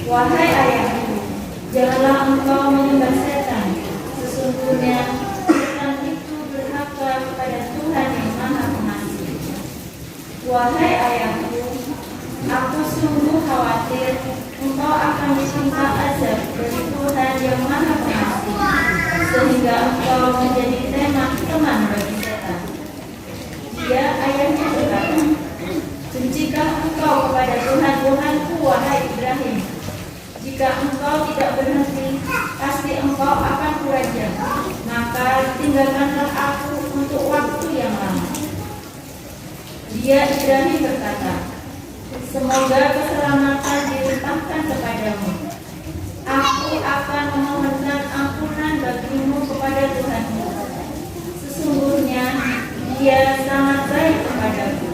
Wahai ayahku, janganlah engkau menyembah setan. Sesungguhnya setan itu durhaka kepada Tuhan yang Maha Pengasih. Wahai ayahku, aku sungguh khawatir engkau akan ditimpa azab dari Tuhan yang Maha Pengasih, sehingga engkau menjadi teman bagi setan. Dia ayahnya berkata, bencikah engkau kepada Tuhanku, wahai Ibrahim? Jika engkau tidak berhenti, pasti engkau akan kurajam. Maka tinggalkanlah aku untuk waktu yang lama. Dia Ibrahim berkata, semoga keselamatan dilimpahkan kepadamu. Aku akan memohonkan ampunan bagimu kepada Tuhanmu. Sesungguhnya Dia sangat baik kepadaku.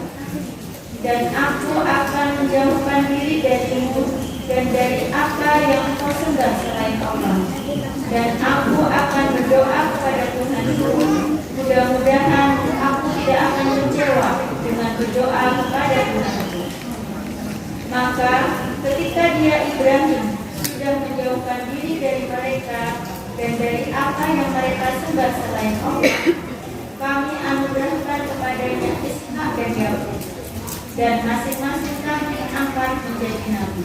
Dan aku akan menjauhkan diri darimu dan dari apa yang engkau sembah selain Allah. Dan aku akan berdoa kepada Tuhanku. Mudah-mudahan aku tidak akan kecewa dengan berdoa kepada Tuhanku. Maka ketika dia Ibrahim sudah menjauhkan diri dari mereka dan dari apa yang mereka sembah selain Allah, kami anugerahkan kepadanya Ishak dan Yakub, dan masing-masing kami angkat menjadi nabi.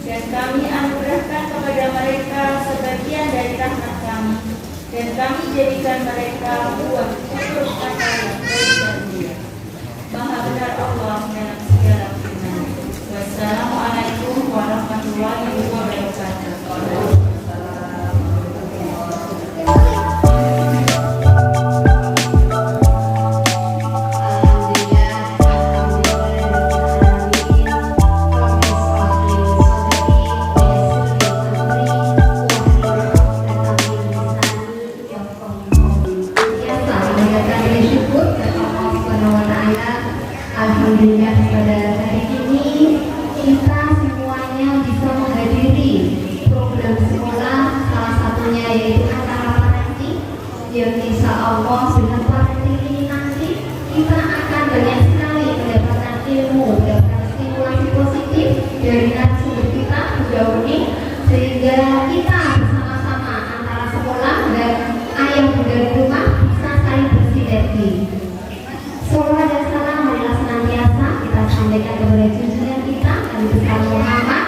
Dan kami anugerahkan kepada mereka sebagian dari rahmat kami, dan kami jadikan mereka buah untuk kata yang baik dan mulia. Maha benar Allah dalam segala firman. Wassalamualaikum warahmatullahi wabarakatuh. Alhamdulillah pada hari ini kita semuanya bisa menghadiri program sekolah, salah satunya yaitu acara parenting, yang insya Allah dengan parenting ini nanti kita akan banyak sekali mendapatkan ilmu, mendapatkan stimulasi positif dari narasumber kita sejauh ini, sehingga kita bersama-sama antara sekolah dan ayah bunda di rumah bisa saling bersinergi. Salawat dan salam marilah senantiasa kita sampaikan kepada junjungan kita Nabi besar Muhammad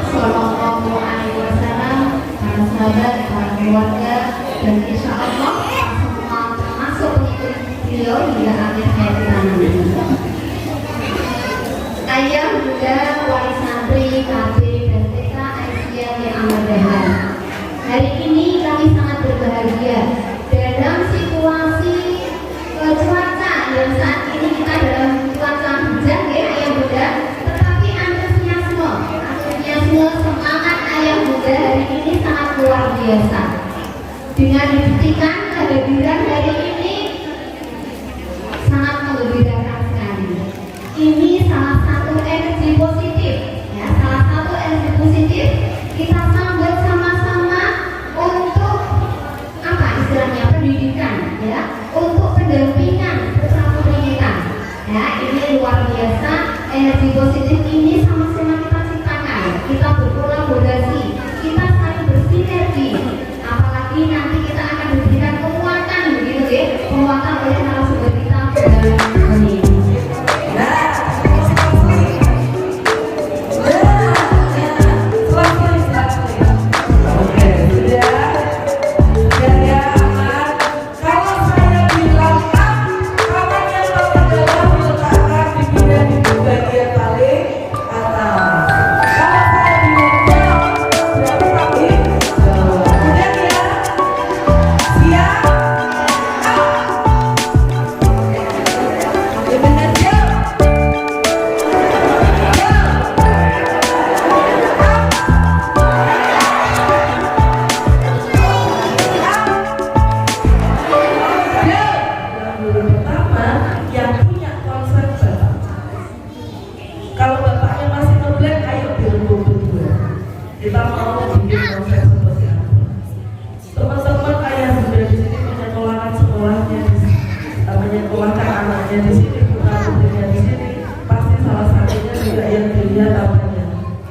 Sallallahu Alaihi Wasallam, para sahabat, para keluarga, dan insya Allah semua termasuk pengikut beliau hingga akhir hayat kita nanti. Ayah, bunda, wali santri, KB, dan TK Aisyah yang amat dahlan. Hari ini kami sangat berbahagia dalam situasi cuaca yang saat ini kita dalam cuaca hujan ya ayah bunda, tetapi antusiasme semangat ayah bunda hari ini sangat luar biasa. Dengan dibuktikan kehadiran hari ini sangat menggembirakan sekali. Ini salah satu energi positif ya, salah satu energi positif kita sambut sama-sama untuk apa istilahnya pendidikan ya, untuk pendampingan ya, ini luar biasa. Energi positif ini sama-sama kita ciptakan, kita berkolaborasi, kita saling bersinergi, apalagi nanti kita akan diberikan kekuatan begitu ya, penguatan oleh narasumber kita dalam ini.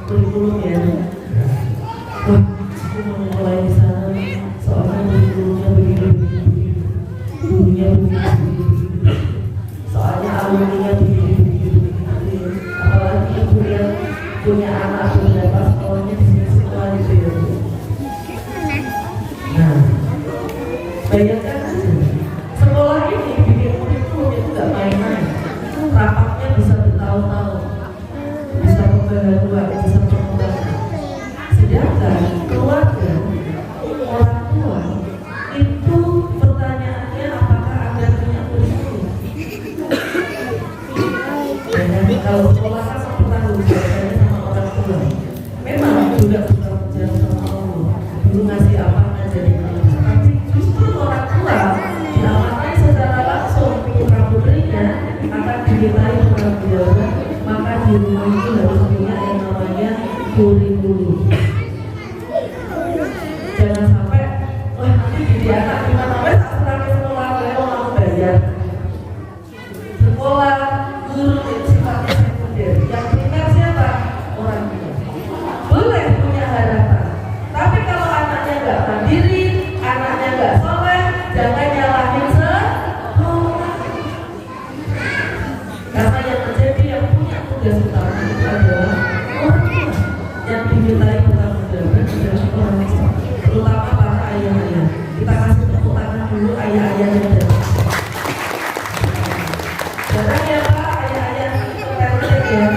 Kurikulum ya. Kalau sekolah kan bertanggung jawabnya sama orang tua. Memang juga bertanggung jawab sama Allah. Dulu ngasih apa ngajarin apa. Tapi justru orang tua diamanai secara langsung putra putrinya akan dimintai bertanggung jawab. Maka di rumah itu harus punya yang namanya kurikulum. Jangan sampai wah nanti jadi anak gimana wes asrama sekolah lewat mau bayar. Sekolah guru itu sifatnya sekunder. Yang primer siapa? Orang tua. Boleh punya harapan. Tapi kalau anaknya nggak mandiri, anaknya nggak soleh, jangan nyalahin sekolah. Karena yang terjadi yang punya tugas utama itu adalah orang tua. Yang dimintai bertanggung jawab adalah orang tua. Terutama para ayah-ayah. Kita kasih tepuk tangan dulu ayah-ayah yang ada. Jarang ya Pak, ayah-ayah tertentu ya.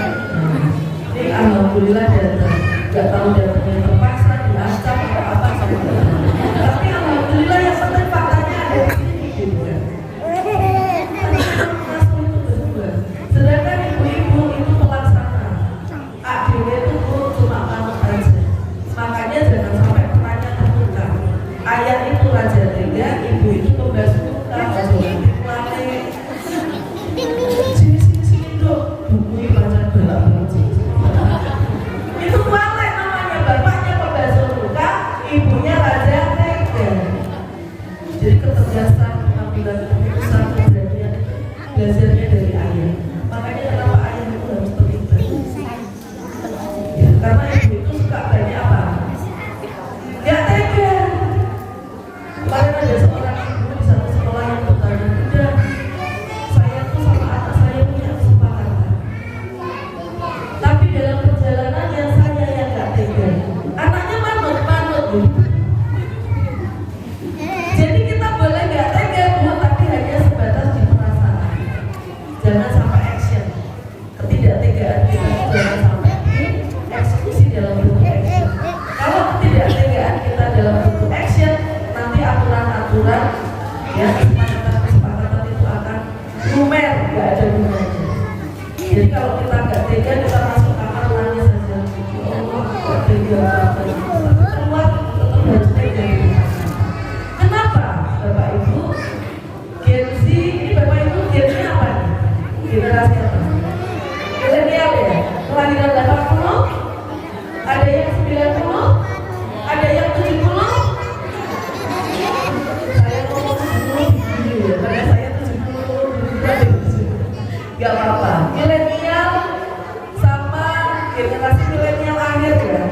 Ini alhamdulillah datang. Gak tahu datangnya terpaksa, diacak atau apa saja. Tapi alhamdulillah yang penting faktanya ada di sini gitu kan. Sedangkan ibu-ibu itu pelaksana. ADW itu cuma manut aja. Makanya jangan sampai perannya tertukar. Ayah itu raja tega, ibu itu tugas tukar, sini dok, buku baca belak-belak. Itu wale namanya, bapaknya pembasuh luka, ibunya raja tega. Jadi ketegasan pengambilan keputusan belajarnya dari ayah. Makanya kenapa ayah itu harus terlibat? Ya, karena ibu itu suka banyak apa? Gak tega. Kemarin ada seorang ibu di satu sekolah yang bertanya, udah saya tuh sama anak saya punya kesepakatan. Tapi dalam perjalanannya saya yang gak tega. Anaknya manut bu. Jadi kita boleh gak tega bu, tapi hanya sebatas di perasaan. Jangan sampai action. Ketidaktegaan kita jangan sampai eksekusi dalam bentuk action. Kalau ketidaktegaan kita dalam bentuk action, nanti aturan-aturan ya kesepakatan itu akan lumer, gak ada gunanya. Jadi kalau kita gak tega, kita masuk kamar nangis saja. Ya Allah, gak tega banget. Keluar tetap harus tega. Kenapa Bapak Ibu? Gen Z, ini Bapak Ibu gennya apa nih? Generasi apa? Milenial ya? Kelahiran 80? Ada yang 90? Ada yang 70? Saya ngomong 70 ya, karena saya 70. Gak apa-apa. Milenial sama generasi milenial akhir ya.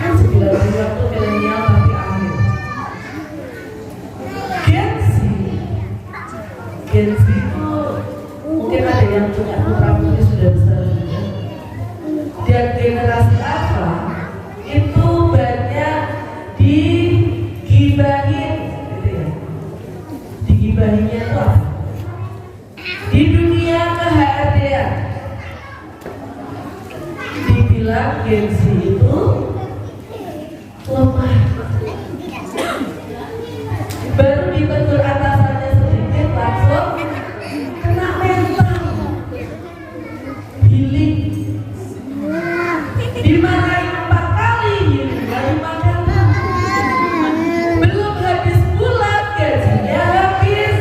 90 itu milenial tapi akhir. Gen Z itu mungkin ada yang punya putra putri sudah besar juga. Dan generasi apa itu banyak digibahin gitu ya. Digibahinnya itu apa? Di dunia ke-HRD-an dibilang Gen Z itu lemah. Baru ditegur atasannya sedikit langsung kena mental, healing. Dimarahin 4 kali, healing baru 5 kali. Belum habis bulan gajinya habis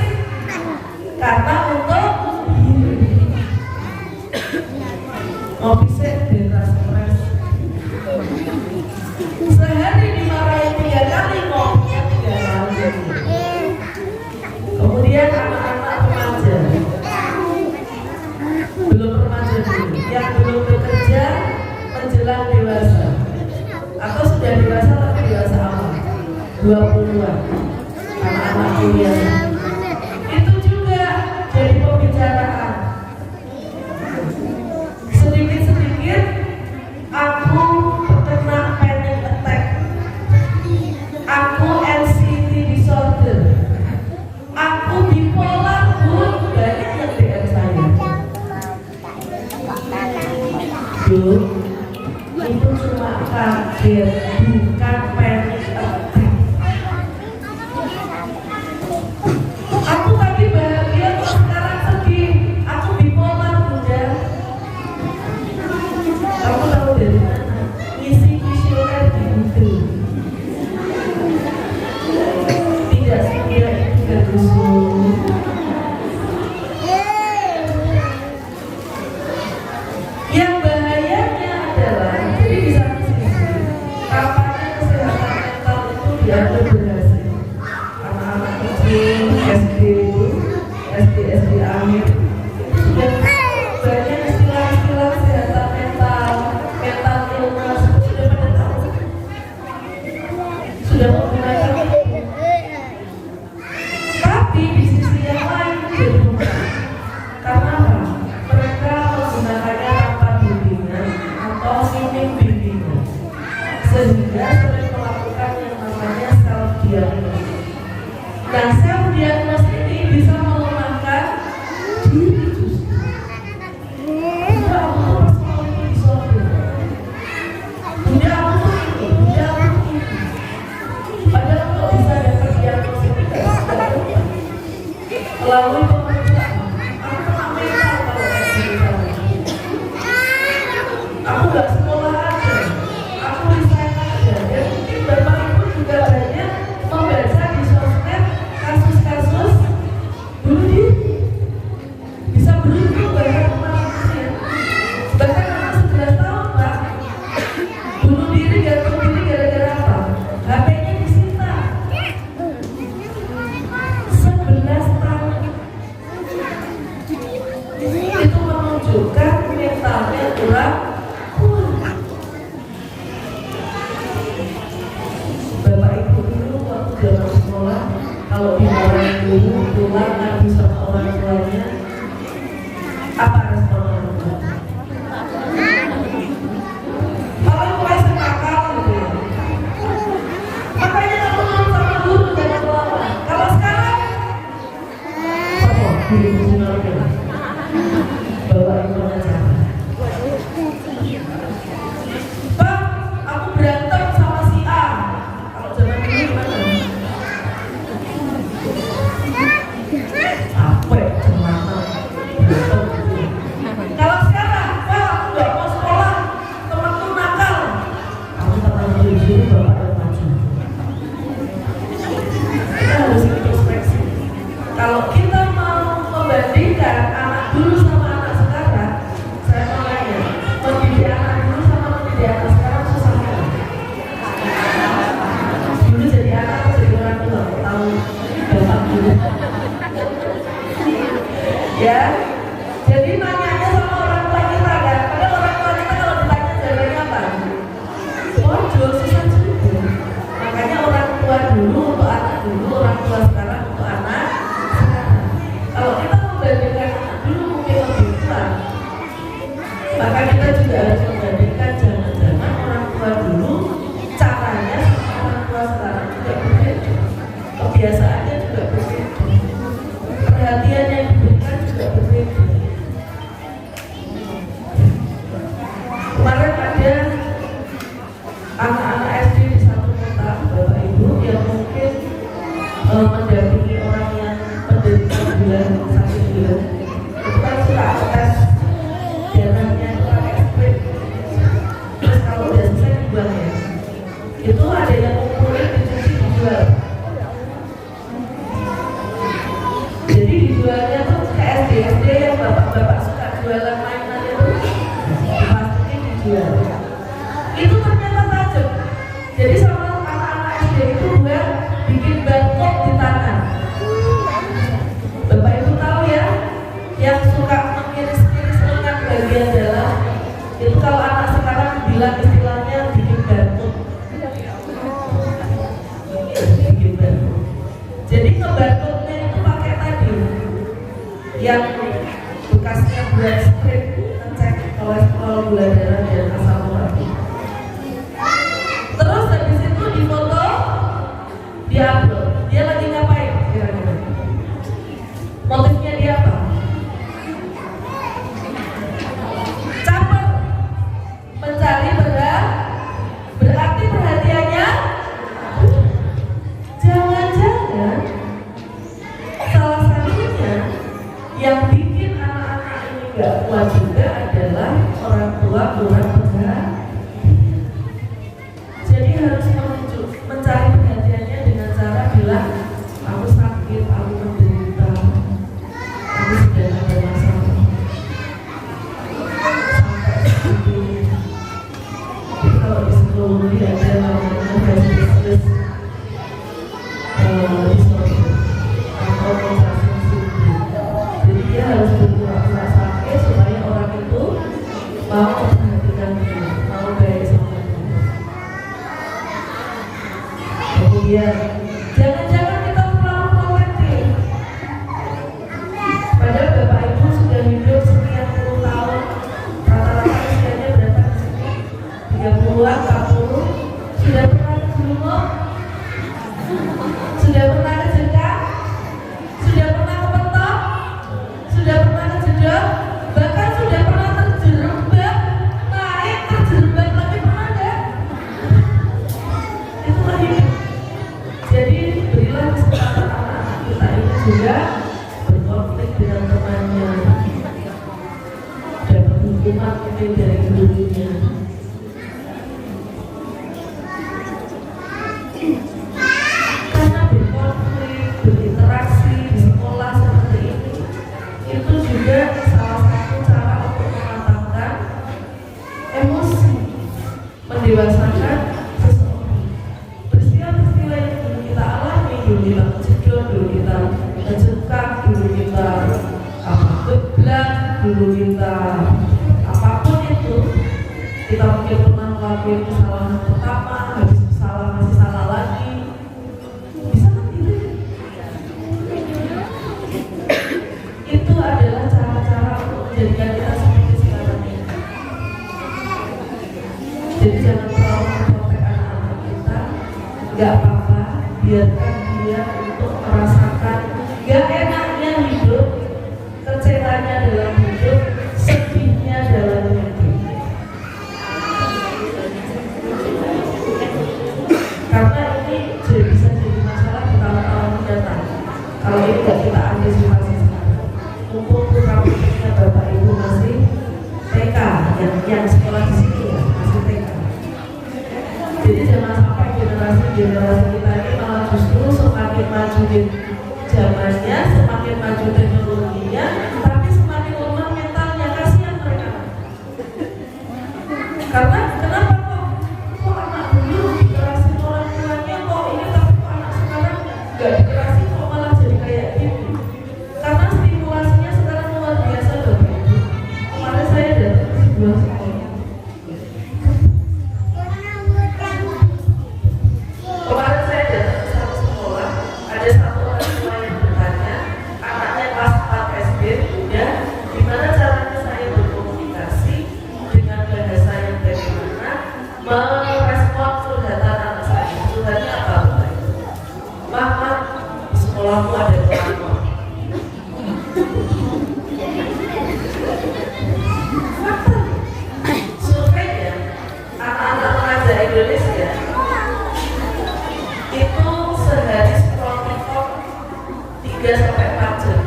karena untuk healing. Ngopi sih beta stres. Sehari dimarahin 3 kali, ngopinya 3 kali. Kemudian anak-anak remaja, belum remaja dulu, yang belum bekerja menjelang dewasa, atau sudah dewasa tapi dewasa awal, 20-an, anak-anak kuliah. Itu juga jadi pembicaraan. Sedikit-sedikit aku terkena panic attack, aku anxiety disorder, aku bipolar pun banyak yang DM saya. Duh, itu cuma kaget, bukan panic attack. Aku tadi bahagia, kok sekarang sedih. Aku bipolar menunjukkan mentalnya kurang kuat. Bapak Ibu dulu waktu zaman sekolah, kalau dimarahin guru pulang nggak bisa orang tuanya, apa respon orang tua? Paling mulai sekakal gitu ya. Makanya kamu nurut sama guru jangan melawan. Kalau sekarang, apa? Guru sinyal udah bawa itu aja. Bang, aku berantem sama si A. Kalau zaman dulu gimana? Capek, gimana? Kalau sekarang, Pak, aku nggak mau sekolah, temanku nakal. Kamu tenang dulu, dulu bapak yang maju. Kita harus introspeksi. Kalau kita mau membandingkan anak dulu sama anak sekarang, saya mau nanya, mendidik anak dulu sama mendidik anak sekarang susah nggak? Dulu jadi anak atau jadi orang tua, tahu bapak dulu. Ya, jadi nanyanya sama orang tua kita kan, padahal orang tua kita kalau ditanya jawabannya apa? Waduh, susah juga. Makanya orang tua dulu untuk anak dulu, orang tua sekarang untuk anak sekarang. Kalau kita membandingkan anak dulu mungkin lebih kuat, maka kita juga harus membandingkan jangan-jangan orang tua dulu caranya sama orang tua sekarang juga berbeda, kebiasaannya juga berbeda, perhatian yang diberikan juga berbeda. Kemarin ada anak-anak SD di satu kota, Bapak Ibu, yang mungkin mendampingi orang yang penderita gula, sakit gula. Itu kan suka tes darahnya itu pakai spray. Terus kalau udah selesai dibuang ya. Itu ada yang ngumpulin dicuci dijual. Jadi dijualnya tuh ke SD yang bapak-bapak suka jualan mainan itu, dipastikan dijual. Itu ternyata tajam. Jadi sama anak-anak SD itu buat bikin barcode di tangan. Bapak Ibu tahu ya, yang suka mengiris-iris lengan bagian dalam, itu kalau anak sekarang bilang istilahnya bikin barcode. Bikin barcode. Jadi ngebarcode-nya itu pakai tadi, yang bekasnya buat strip, ngecek kolesterol, gula darah, dan asam urat. Terus habis itu difoto, diupload. Dia lagi ngapain kira-kira? Motifnya dia apa? Caper, mencari berat, berarti perhatiannya. Jangan-jangan salah satunya yang bikin anak-anak ini gak kuat juga adalah orang tua kurang perhatian. Jadi harus mencari perhatiannya dengan cara bilang, aku sakit, aku menderita, aku sedang ada masalah. Sampai seperti jadi kalau di psikologi ada namanya distress disorder atau compulsive syndrome. Jadi dia harus berpura-pura sakit supaya orang itu mau memperhatikan dia, mau baik sama dia. Kemudian jangan-jangan kita terlalu protektif. Padahal Bapak Ibu sudah hidup sekian puluh tahun, rata-rata usianya berapa di sini? 30-an, 40. Sudah pernah berumur? Sudah pernah kejengkang? Sudah pernah kepentok? Sudah pernah kejedot? Bahkan sudah pernah terjerembab, naik terjerembab lagi, pernah enggak? Itulah hidup. Jadi berilah kesempatan anak-anak kita ini juga berkonflik dengan temannya, dapat hukuman mungkin dari gurunya. Karena berkonflik, berinteraksi di sekolah seperti ini, itu juga salah satu cara untuk mematangkan emosi, mendewasakan seseorang. Peristiwa-peristiwa yang dulu kita alami, dulu kita kejedot, dulu kita kejengkang, dulu kita geblak, dulu kita kita apapun itu, kita mungkin pernah melakukan kesalahan pertama, habis salah masih salah lagi, bisa kan gitu? Itu adalah cara-cara untuk menjadikan kita seperti sekarang ini. Jadi jangan terlalu memprotek anak-anak kita, nggak apa-apa, biarkan dia untuk merasakan gak enaknya hidup, kecewanya dalam hidup, sedihnya dalam hidup. Karena ini bisa jadi masalah di tahun-tahun mendatang. Kalau ini tidak kita antisipasi sekarang. Mumpung putra-putrinya Bapak Ibu masih TK, yang sekolah di sini ya, masih TK. Jadi jangan sampai generasi kita ini malah justru semakin maju zamannya, semakin maju teknologinya, tapi semakin lemah mentalnya. Kasihan mereka. Karena kenapa kok anak dulu dikerasin orang tuanya, kok ini tapi kok anak sekarang nggak dikerasin, kok malah jadi kayak gini? Karena stimulasinya sekarang luar biasa Bapak Ibu. Kemarin saya datang ke sebuah sekolah. Kemarin saya datang ke satu sekolah, ada satu orang tua yang bertanya, anaknya kelas 4 SD, udah gimana caranya saya berkomunikasi dengan bahasa yang bagaimana merespon curhatan anak saya. Curhatnya apa Bapak Ibu? Mama, di sekolahmu ada pelakor. Fakta, surveinya anak-anak remaja Indonesia itu sehari scroll TikTok 3-4 jam.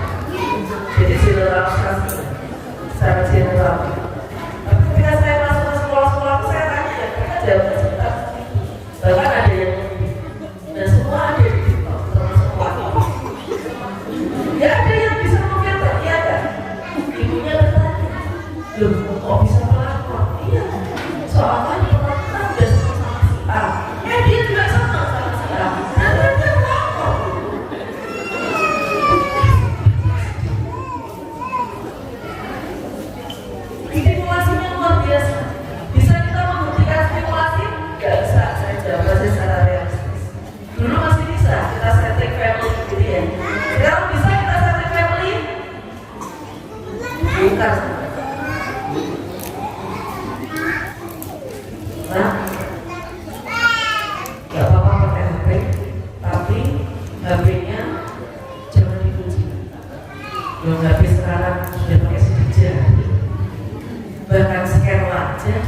Jadi generalisasi secara general. Tapi ketika saya masuk ke sekolah-sekolah, saya tanya ya, mereka jawabnya sekitar segitu. Bahkan ada yang lebih. Dan semua ada di TikTok, termasuk pelakor. Ya ada yang bisa memfilter, iya kan? Ibunya bertanya, loh kok bisa pelakor? Iya, soalnya pernah udah sama si A. Dia juga sama si A. Dan dia pelakor. Stimulasinya luar biasa. Bisa kita menghentikan stimulasi? Gak bisa, saya jawab secara realistis. Dulu masih bisa, kita setting family gitu ya. Sekarang bisa kita setting family? Bukan. Nah, gak apa-apa pakai HP, tapi HP-nya jangan dikunci. Yang HP sekarang sudah pakai sidik jari, bahkan scan wajah.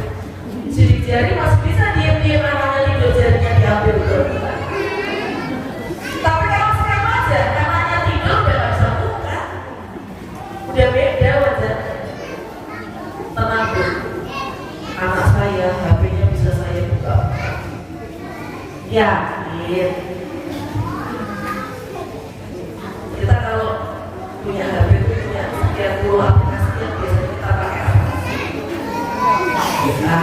Sidik jari masih bisa diam-diam anaknya tidur, jarinya diambil ke. Tapi kalau scan wajah, anaknya tidur udah gak bisa buka, udah beda wajahnya. Tenang Bu, anak saya HP-nya bisa saya buka. Yakin? Kita kalau punya HP itu punya sekian puluh aplikasi yang biasanya kita pakai apa? Bisa.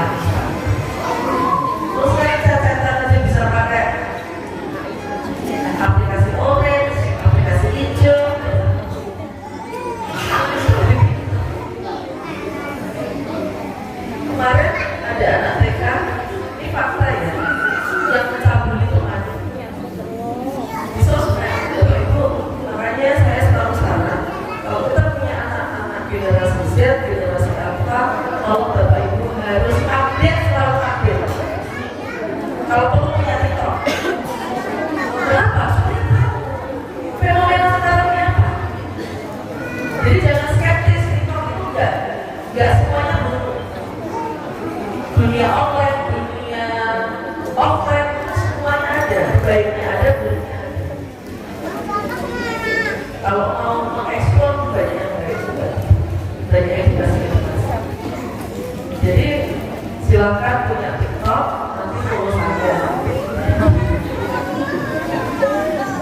Terus saya chat-chatan aja bisa pakai aplikasi orange, aplikasi hijau. Kemarin ada anak TK, ini fakta ya, yang mencabul itu ada di sosmed Bapak Ibu. Makanya saya selalu saran, kalau kita punya anak-anak generasi Z, generasi Alpha, kalau Bapak Ibu harus update, selalu update. Kalau perlu punya TikTok. Kenapa? Supaya tahu fenomena sekarang ini apa. Jadi jangan skeptis, TikTok itu enggak semuanya buruk. Dunia online, dunia offline, semuanya ada, baiknya ada, buruknya ada. Kalau mau mengeksplor, banyak yang baik juga, banyak edukasi. Jadi silakan punya TikTok, nanti follow saya.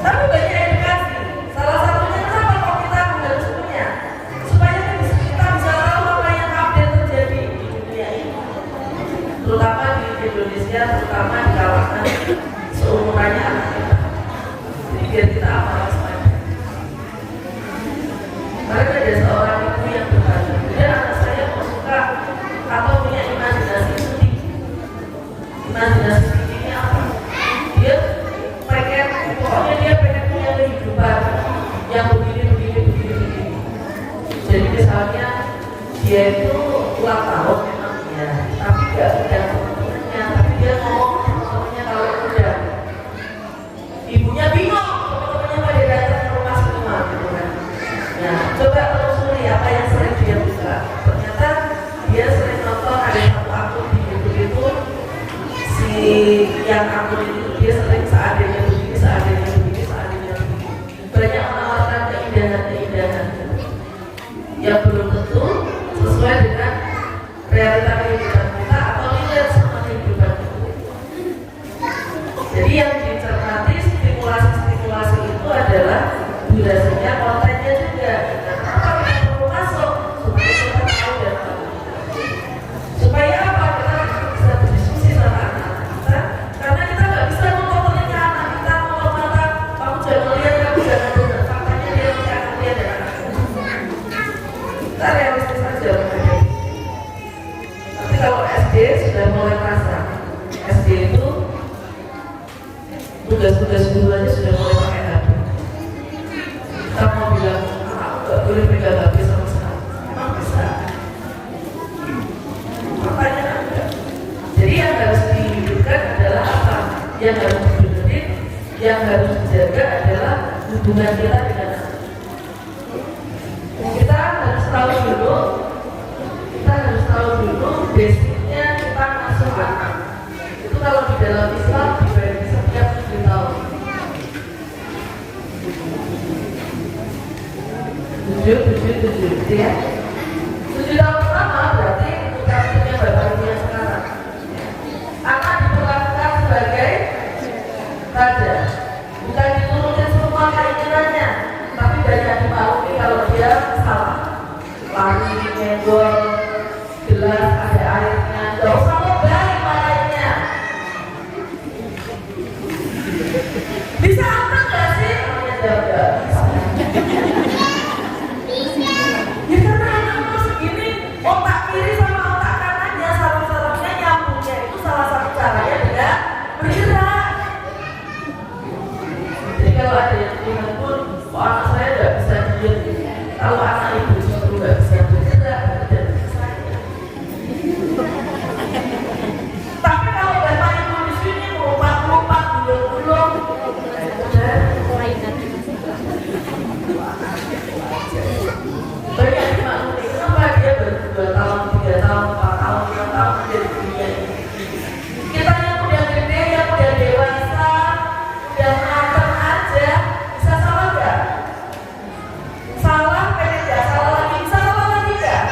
Tapi banyak edukasi. Salah satunya kenapa kok kita harus punya? Supaya kita bisa tahu apa yang update terjadi di dunia ini. Terutama di Indonesia, terutama di kawasan seumurannya anak kita. Jadi biar kita apa waspada. dinasti ini apa? Dia pengen, pokoknya dia pengen punya kehidupan yang begini. Jadi misalnya dia itu ulang tahun memang ya, tapi gak ada teman-temannya, tapi dia ngomong sama temannya kalau udah ibunya bingung, teman-temannya pada datang ke rumah semua gitu kan. Nah, coba telusuri apa yang sering dia buka. Ternyata dia sering nonton ada satu akun di YouTube itu, si yang akun itu dia sering seadanya begini. Banyak menawarkan keindahan yang belum tentu sesuai dengan realita kehidupan kita atau relate sama kehidupan itu. Jadi yang dicermati stimulasi itu adalah durasinya, kontennya juga. Nah, kenapa kita perlu masuk? Supaya kita tahu dan tahu. Supaya apa? Kita bisa berdiskusi sama anak kita, karena kita nggak bisa mengontrolnya anak kita, mata kamu jangan lihat, kamu jangan dengar. Faktanya dia tidak akan lihat dan anak kita realistis saja menghadapi. Tapi kalau SD sudah mulai merasa, SD itu tugas-tugas guruannya sudah mulai pakai HP. Kita mau bilang, aku nggak boleh pegang HP sama sekali. Emang bisa? Makanya enggak. Jadi yang harus dihidupkan adalah apa? Yang harus dibenerin, yang harus dijaga adalah hubungan kita dengan anak. Kita harus tahu dulu basicnya kita masuk anak. Itu kalau di dalam Islam dibagi setiap 7 tahun. 7 ya. 7 tahun pertama berarti kita punya bapak ibu yang sekarang. Anak diperlakukan sebagai raja, bukan diturutin semua keinginannya, tapi banyak dimaklumi kalau dia salah. Lari, nyenggol, gelas ada airnya, gak usah lebay marahnya. Bisa apa gak sih? Namanya jaga. Ya karena anakmu segini, otak kiri sama otak kanannya, saraf-sarafnya nyambungnya itu salah satu caranya dengan bergerak. Jadi kalau ada yang bilang pun, kok anak saya gak bisa diem. Kalau anak ibu justru gak bisa bergerak, dan saya. Tapi kalau bapak ibu di sini melompat-lompat, gulung-gulung, banyak dimaklumi. Kenapa dia baru 2 tahun, 3 tahun, 4 tahun, 5 tahun menjadi dunia ini? Kita yang udah gede, yang udah dewasa, udah matang aja, bisa salah gak? Salah, pengen gak salah lagi, bisa salah lagi gak?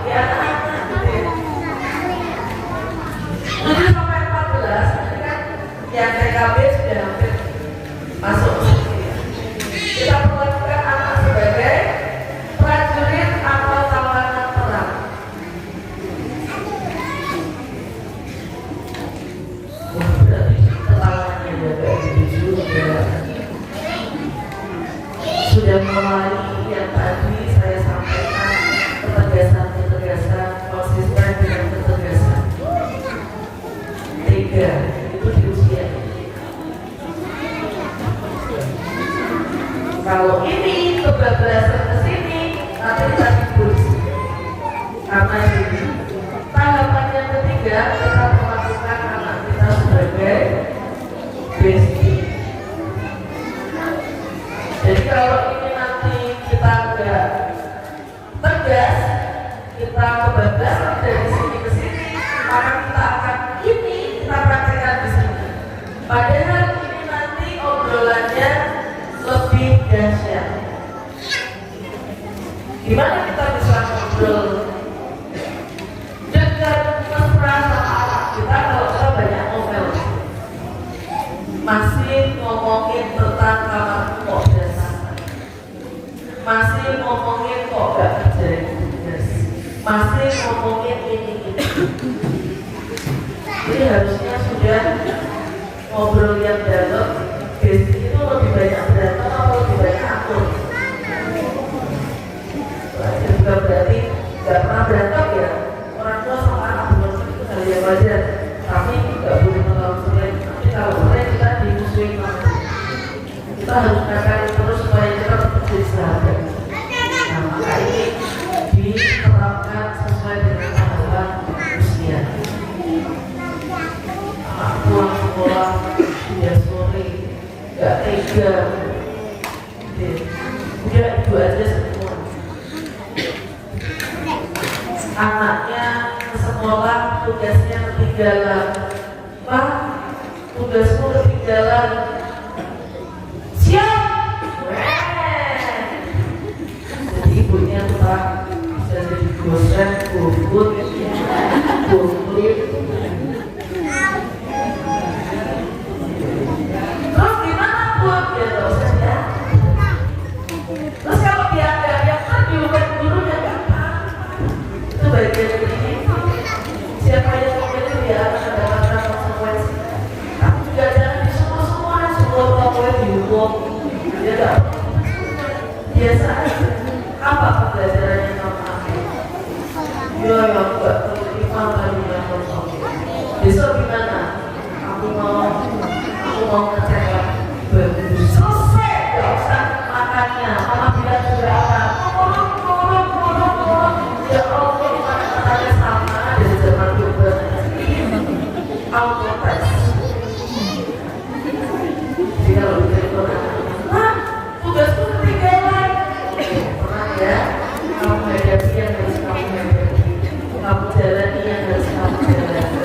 Ya anak-anak gitu. 7 sampai 14, ini kan yang TKB sudah hampir masuk usia. Kita perlakukan anak sebagai prajurit atau tawanan perang. Wah, berarti ketahuannya juga gitu juga. Sudah mulai yang tadi saya sampaikan, ketegasan, konsisten dengan ketegasan. 3, itu di usia. Kalau ini kebablasan ke sini, nanti kita timbul. Karena ini tahapan yang ketiga, kita melakukan anak kita sebagai bestie. Jadi kalau ini nanti kita nggak tegas, kita kebablasan dari sini ke sini, maka kita akan kita praktekkan di sini. Padahal ini nanti obrolannya lebih dahsyat. Gimana kita bisa ngobrol dekat mesra sama anak kita kalau kita banyak ngomel? Masih ngomongin tentang kamar kok dasar, masih ngomongin kok gak kerjain tugas, masih ngomongin ini. Jadi harusnya sudah ngobrol yang dalam. Basic itu lebih banyak berantem atau lebih banyak akur? Belajar juga berarti gak pernah berantem ya. Orang tua sama anak berantem itu hal yang wajar, tapi gak kita harus mengakali terus supaya kita tetap jadi sahabat. Nah, maka ini diterapkan sesuai dengan tahapan usia. Anak pulang sekolah dia sore nggak tega, udah ibu aja semua. Anaknya ke sekolah tugasnya ketinggalan, Pak, tugasmu ketinggalan. Siap. Jadi ibunya tetap bisa jadi dosen, bubut, bubut. Terus gimana buat dia dosen ya? Terus kalau dia ada yang kan dihukum gurunya nggak apa? Itu bagian dari ini. Siapa yang memilih dia akan mendapatkan konsekuensi. Tapi juga jangan disuruh semua boleh dihukum. Dia nggak biasa aja. Apa pembelajarannya sama aku? Ya nggak terima kali yang besok gimana? Aku mau ngecek lagi. Selesai, nggak usah makannya. Mama bilang juga apa? Ya Allah, gimana katanya sama dari zaman dulu. Auto tes. Jadi kalau ditelepon anak, tugasku ketinggalan. Pernah ya? Kamu hadapi yang harus kamu hadapi. Kamu jalani yang harus kamu jalani.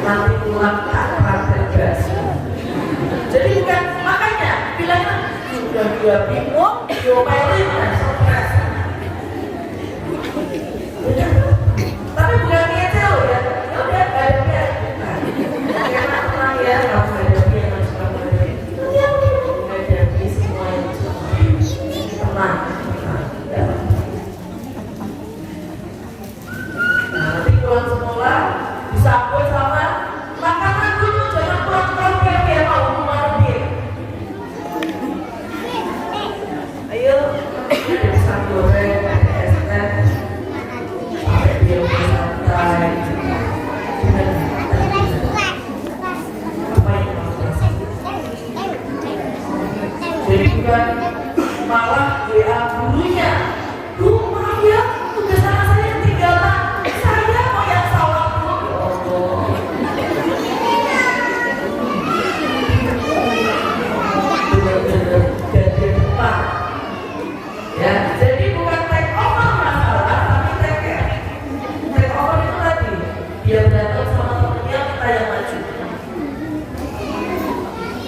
Nanti pulang tak praktek basi. Jadi bukan makanya bilangnya sudah dia bingung, diomelin dan stres. Tapi bukan ngece loh ya. Ya udah hadapi ya. Karena tenang ya, kamu hadapi yang harus kamu hadapi. Hadapi semua yang harus kamu hadapi. Tenang. Ya. Nah, nanti pulang sekolah disambut sama makanan dulu, jangan kurang-kurang biar mau kemana-mana. Ayo, ada pisang goreng, ada es teh, sampai dia santai. Apa yang kamu rasakan? Jadi bukan malah WA gurunya, maaf ya, tugas anak saya ketinggalan. Saya mau yang salah dulu. Ya Allah. Benar-benar jadi depan. Ya, jadi bukan take over masalah, tapi take care. Take over itu tadi, dia berantem sama temennya, kita yang maju.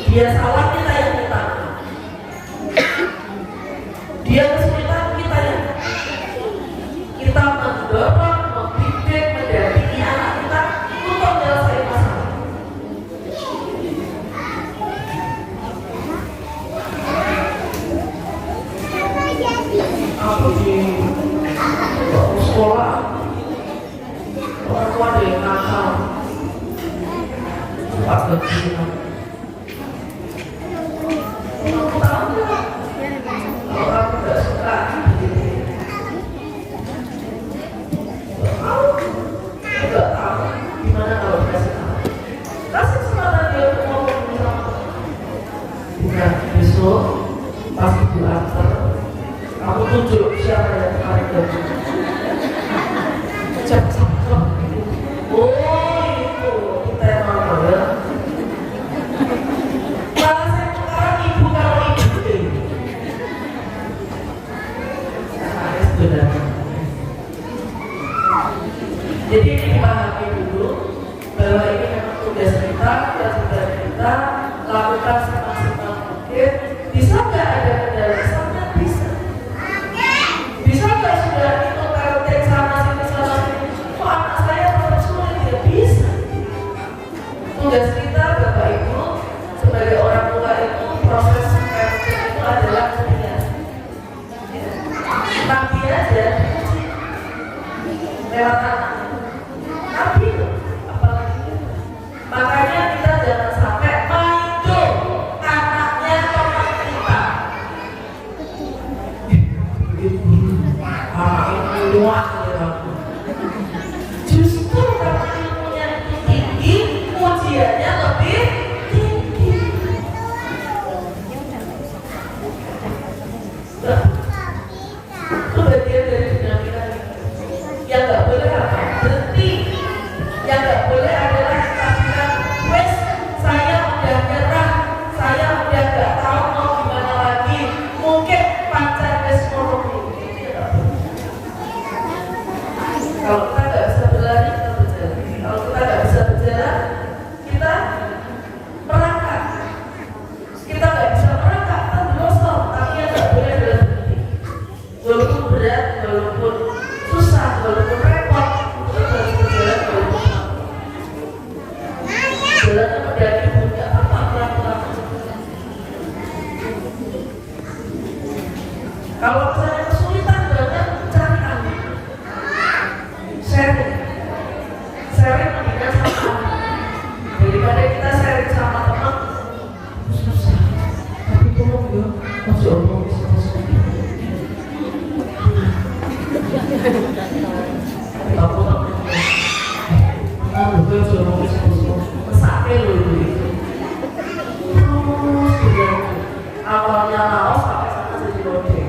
Dia salah, kita yang minta. Dia kesulitan, kita yang kita mendorong, membimbing, mendampingi anak kita untuk menyelesaikan masalah. Aku di sekolah orang tua ada yang nakal, tak berguna. Aku tahu nggak? Kalau aku nggak suka, nggak tahu gimana kalau kasih tahu. Kasih kesempatan dia untuk ngomong sama kamu. Bukan besok pas ibu antar, kamu tunjuk siapa yang paling bagus. Cepat. Oh itu kita yang mau ya. Malah saya sekarang ibu kalau ibu ini. Jadi ini dipahami dulu bahwa ini memang tugas kita, kewajiban kita, lakukan semaksimal mungkin. Bisa nggak ada kendala sana? Bisa. Bisa nggak sudah itu parenting sana sini? Kok anak saya tetap sulit? Ya bisa. Tugas kita Bapak Ibu sebagai orang tua itu proses parenting itu adalah ketinggalan. Tapi aja lewat anak. Tapi itu apalagi itu. Makanya kita jangan sampai maju anaknya teman kita. Ini luas ya. Justru karena ilmunya itu tinggi, ujiannya lebih tinggi. nggak boleh apa? Berhenti. Yang nggak boleh adalah kita bilang, wes saya udah nyerah, saya udah nggak tahu mau gimana lagi, mungkin pacar wes ngomong ini. Kalau kita nggak bisa berlari, kita berjalan. Kalau kita nggak bisa berjalan, kita merangkak. Kita nggak bisa merangkak, kita berlosor. Tapi yang nggak boleh adalah berhenti. Walaupun berat, walaupun susah, walaupun repot, kita harus berjalan walaupun jalan mendaki pun nggak apa-apa, pelan-pelan. Kalau misalnya kesulitan banget, cari ahli. Sharing mendingan sama ahli daripada kita sharing sama teman susah. Tapi tolong ya, masih omong aku tak gue sudah mau mesake loh itu. Awalnya naos sampai sana jadi lodeng.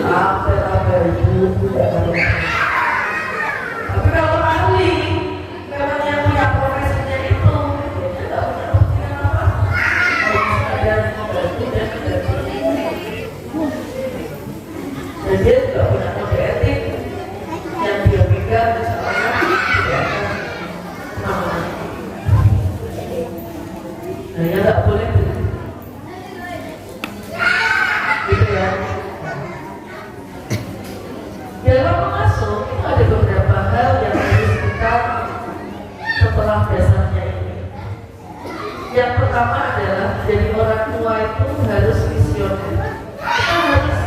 Apa itu tidak tahu. Tapi kalau ahli, memang yang punya profesinya itu, dia tidak punya kepentingan apa. Kalau misalnya dia membantu, dia tidak dan dia juga punya kode etik yang dia pegang, misalnya tidak akan kemana-mana. Nah, ya nggak boleh gitu ya. Dalam mengasuh itu ada beberapa hal yang harus kita setelah dasarnya ini. Yang pertama adalah jadi orang tua itu harus visioner. Kita harus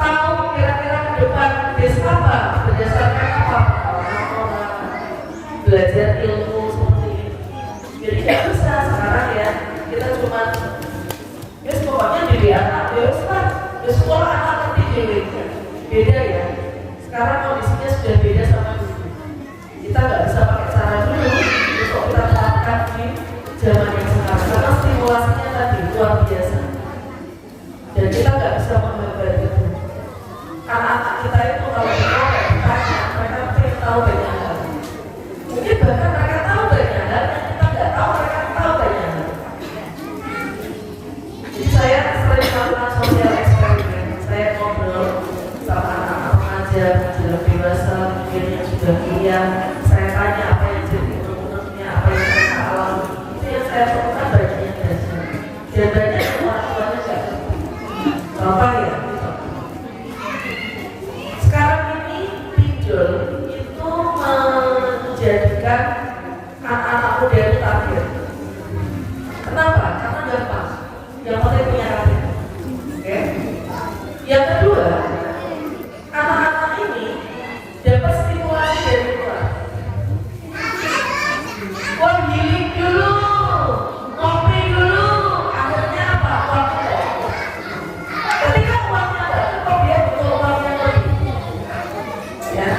tahu kira-kira ke depan desa apa, berdasarkan apa orang-orang belajar ilmu seperti ini. Jadi nggak bisa sekarang ya kita cuma ya pokoknya jadi anak ya sekolah anak nanti beda ya. Sekarang kondisinya sudah beda sama dulu. Kita nggak bisa pakai cara dulu untuk kita terapkan di zaman yang sekarang karena stimulasinya tadi luar biasa dan kita nggak bisa menghambat itu. Anak-anak kita itu kalau dikorek, mereka pengen tahu banyak hal. Mungkin bahkan mereka tahu banyak hal yang kita nggak tahu, mereka tahu banyak hal. Jadi saya sering melakukan sosial eksperimen. Saya ngobrol sama anak-anak pengajar dewasa, mungkin yang sudah kuliah. Saya tanya apa yang jadi unek-uneknya, apa yang mereka alami. Itu yang saya temukan banyak yang belajar. Dan banyak orang tuanya nggak ngerti. Contoh ya. Sekarang ini pinjol itu menjadikan anak-anak muda itu target. Kenapa? Karena gampang. Yang penting punya KTP. Oke. Yang kedua, anak-anak ini dapat stimulasi dari luar. Wah, healing dulu, ngopi dulu. Akhirnya apa? Uangnya dapat. Ketika uangnya dapat, dia butuh uang yang lebih. Ya,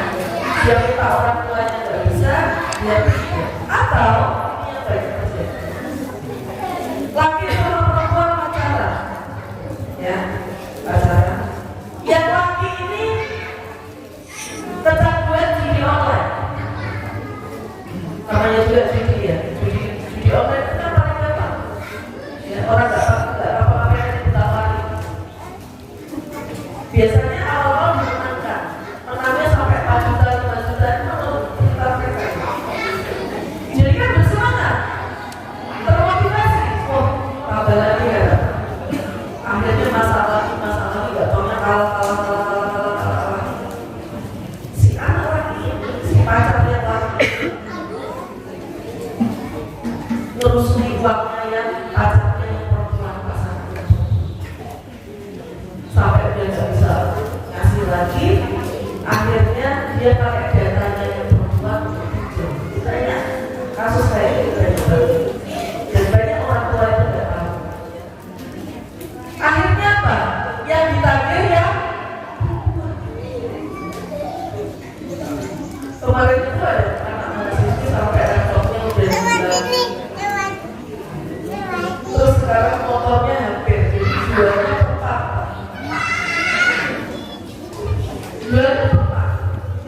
dia minta orang tuanya nggak bisa, dia bisa. Atau ini yang baik saja. Laki sama perempuan pacaran, ya, pacaran. Yang laki ini kecanduan judi online. Namanya juga judi ya, judi online itu kan paling gampang. Ya, orang nggak apa-apa yang ditawari. Biasanya awal-awal dimenangkan, menangnya sampai 4 juta, 5 juta itu menurut cerita mereka. Jadi kan bersemangat, termotivasi. Oh, tambah lagi ya. Akhirnya masalah nggak taunya kalah. Si anak lagi ini, si pacarnya lagi ngerusui uangnya yang pacarnya yang perempuan pasangan. Sampai dia nggak bisa ngasih lagi, akhirnya dia pakai datanya yang perempuan untuk pinjam. Banyak kasus kayak gitu banyak. Dan banyak orang tua itu nggak tahu. Akhirnya apa? Yang ditagih ya kemarin itu ada anak mahasiswa sampai laptopnya udah hilang. Terus sekarang motornya hampir jualnya tepat. Jualnya tepat.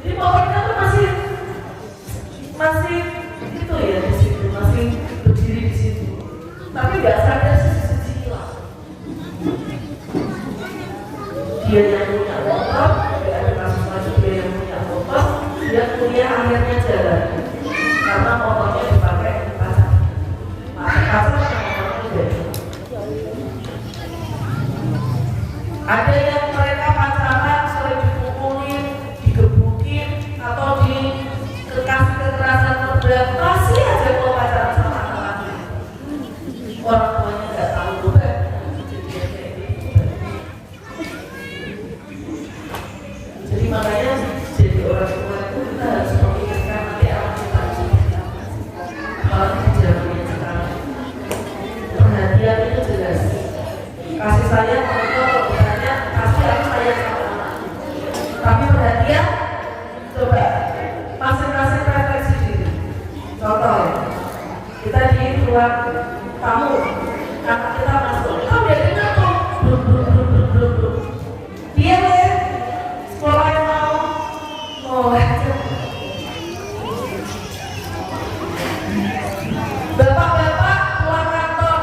Jadi motornya tuh tapi nggak sadar sisi hilang. Dia yang punya motor, dia ada kasus lagi dia yang punya motor, dia kuliah akhirnya jalan karena motornya dipakai pacar. Ada yang mereka pacaran sering dipukulin, digebukin, atau dikasih kekerasan terberat, masih aja kalau pacaran sama anak-anak. Orang tuanya nggak tahu juga. Jadi makanya jadi orang tua itu kita harus memikirkan nanti anak kita seperti apa. Kalau di zamannya sekarang, perhatian itu jelas. Kasih sayang orang tua kalau bertanya kasih aku sayang sama anak. Tapi perhatian, coba masing-masing refleksi diri. Contoh, kita di ruang tamu, anak kita masuk, kita udah dengar tuh, bluk. Dia sekolah yang mau aja. Bapak-bapak pulang kantor,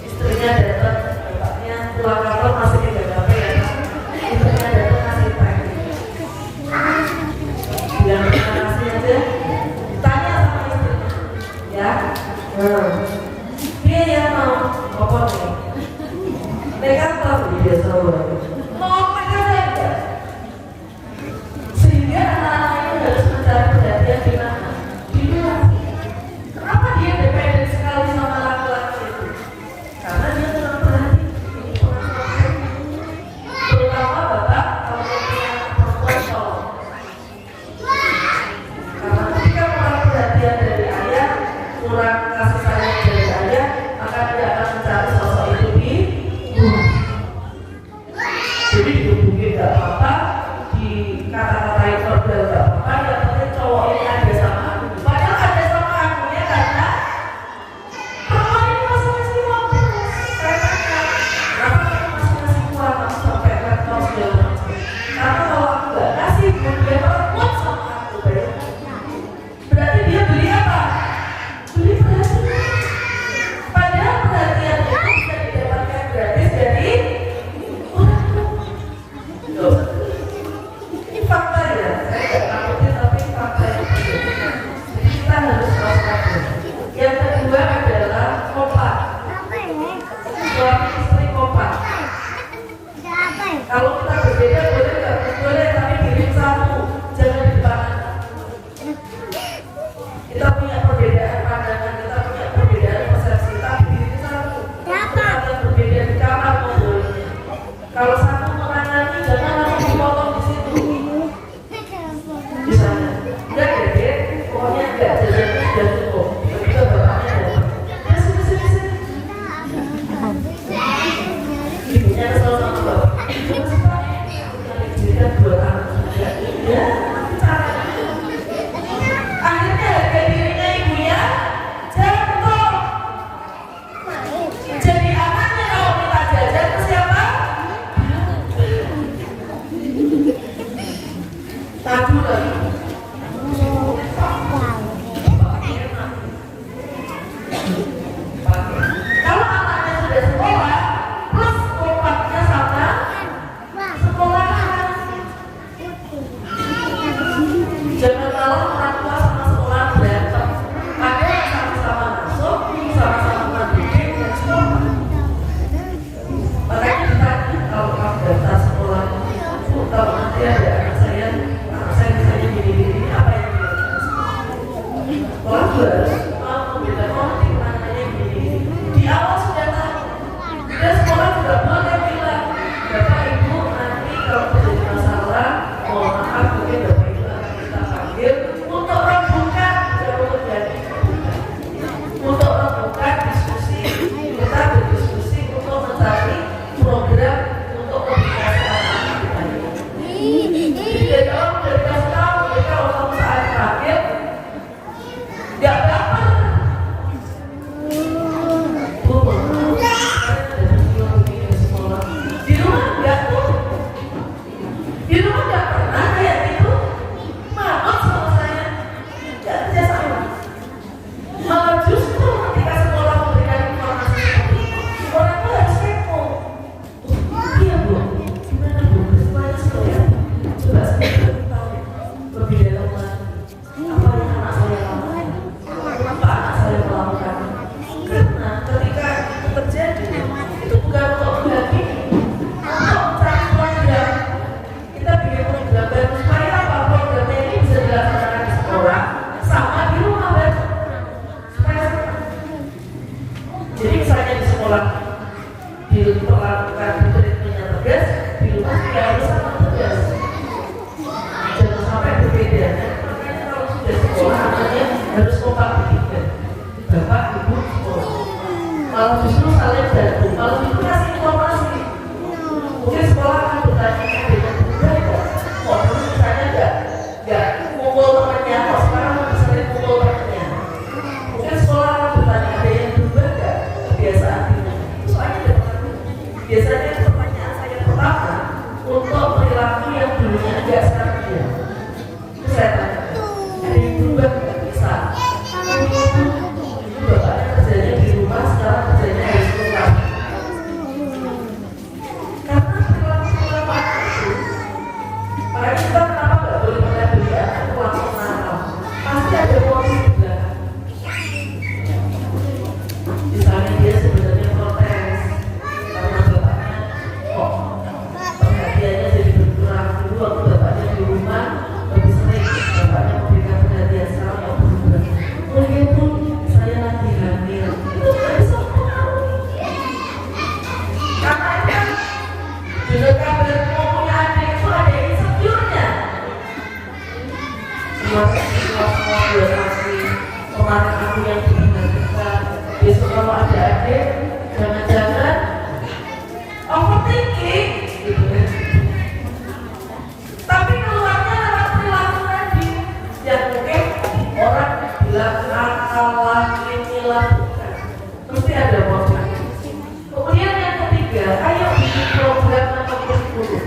istrinya datang, bapaknya pulang kantor masih di HP ya, istrinya datang ngasih teh. Bilang terima kasih aja, tanya sama istrinya, ya. Dia yang mau pokok nih, mereka tahu dia tahu. Mau mereka saja, sehingga anak-anak ini harus mencari perhatian di mana? Di luar. Kenapa dia dependen sekali sama laki-laki itu? Karena dia kurang perhatian. Terutama bapak kalau punya perempuan cowok. Karena ketika kurang perhatian dari ayah, kurang kasih sayang dari ayah, maka dia akan mencari sosok itu di rumah. Jadi digebukin gak apa-apa, dikata-katain verbal gak apa-apa, yang penting cowok ini ada sama aku. Padahal ada sama aku ya, karena perempuan ini masih ngasih uang terus. Saya tanya, kenapa kamu masih ngasih uang, kamu sampai laptop segala macam? Karena kalau aku gak kasih, dia perempuan sama aku. Berarti dia beli apa? Beli perhatian. Padahal perhatian itu bisa didapatkan gratis dari orang tua. Loh, ini fakta ya, saya nggak takutin tapi fakta yang terjadi. Jadi kita harus waspada. Yang kedua adalah kompak. Suami istri kompak. Kalau kita berbeda boleh nggak? Boleh, tapi diri satu, jangan di depan anak. Kita punya perbedaan pandangan, kita punya perbedaan persepsi, tapi diri satu. Kita yang berbeda di kamar ngobrolnya. Kalau satu menangani, jangan langsung dipotong di situ. Misalnya, enggak deh, pokoknya enggak jajan sudah cukup. Ketika bapaknya datang, ya sini. Ibunya kesel sama bapak. Terus pak, kita buat anak juga. Ya, cara. Akhirnya harga dirinya ibunya jatuh. Jadi anaknya kalau minta jajan ke siapa? Tadu lagi. Kalau anaknya sudah sekolah, plus kompaknya sama sekolahan. Jangan kalau orang tua sama sekolah berantem. Ada yang sama-sama masuk, sama-sama mendidik dan sekolah. Makanya ditanya kalau kamu daftar sekolah, kalau nanti ada anak saya misalnya gini bedanya, makanya kalau sudah sekolah anaknya harus kompak bertiga, bapak, ibu, sekolah. Malah justru saling bantu, malah justru kasih informasi. Mungkin sekolah akan bertanya dengan mudah kok. Kok dulu misalnya nggak kumpul temannya, kok sekarang lebih sering kumpul temannya. Mungkin sekolah akan bertanya ada yang berubah nggak kebiasaan ini. Soalnya ada pertanyaan. Biasanya pertanyaan saya pertama untuk perilaku yang dulunya enggak sekarang dia. Itu saya tanya, ada yang berubah nggak? Bisa. Itu bapaknya kerjanya di rumah, sekarang kerjanya di sekolah. Karena perilaku itu, makanya kita kenapa nggak boleh beli anak itu langsung nakal? Pasti ada motif di belakang. Misalnya dia sebenarnya protes karena bapaknya kok perhatiannya jadi berkurang. Dulu waktu bapaknya di rumah lebih sering bapaknya memberikan perhatian, sekarang yang berubah. Mungkin pun saya lagi hamil, itu nggak bisa mempengaruhi. Karena itu kan bener kabar ngomongnya adik itu ada insecure-nya. Semua kasih kemarin aku yang diingatkan. Besok kalau ada adik, jangan-jangan overthinking gitu ya. Tapi keluarnya lewat perilaku tadi yang mungkin orang bilang akalah inilah bukan. Mesti ada motif. Kemudian yang ketiga, ayo bikin program atau kurikulum.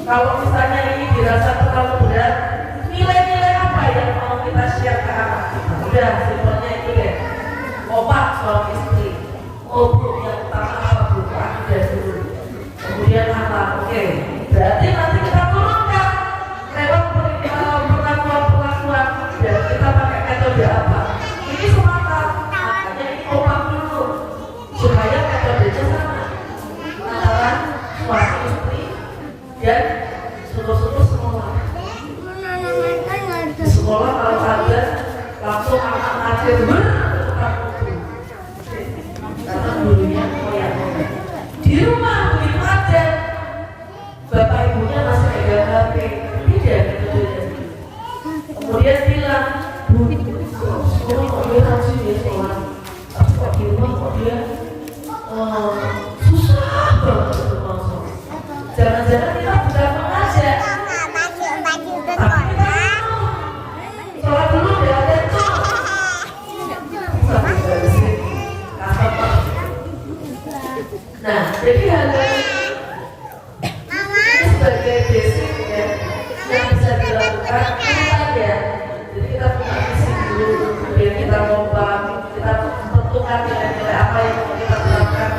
Kalau misalnya ini dirasa terlalu berat, nilai-nilai apa yang mau kita share ke anak kita? Udah, simpelnya itu deh. Opak suami istri. Oh bu, yang utama apa bu? Akidah dulu. Kemudian apa? Oke. Berarti nanti kita turunkan lewat perlakuan-perlakuan dan kita pakai metode apa? Ini semata. Makanya ini opak dulu supaya metodenya sama antara suami istri dan suruh-suruh sekolah. Di sekolah kalau ada langsung anak ngajar karena gurunya koyak-koyak. Di rumah begitu aja, bapak ibunya masih pegang HP, tidak gitu. Kemudian bilang, bu, sekolah kok dia harus dia sekolah, tapi kok di rumah kok dia susah banget untuk masuk. Jangan-jangan kita bukan mengajak, tapi kita sholat dulu dia ada tuh. Nah, jadi hal-hal ini sebagai basic ya, yang bisa dilakukan ya. Jadi kita punya visi dulu, kemudian kita kompak, kita tentukan nilai-nilai apa yang mau kita terapkan.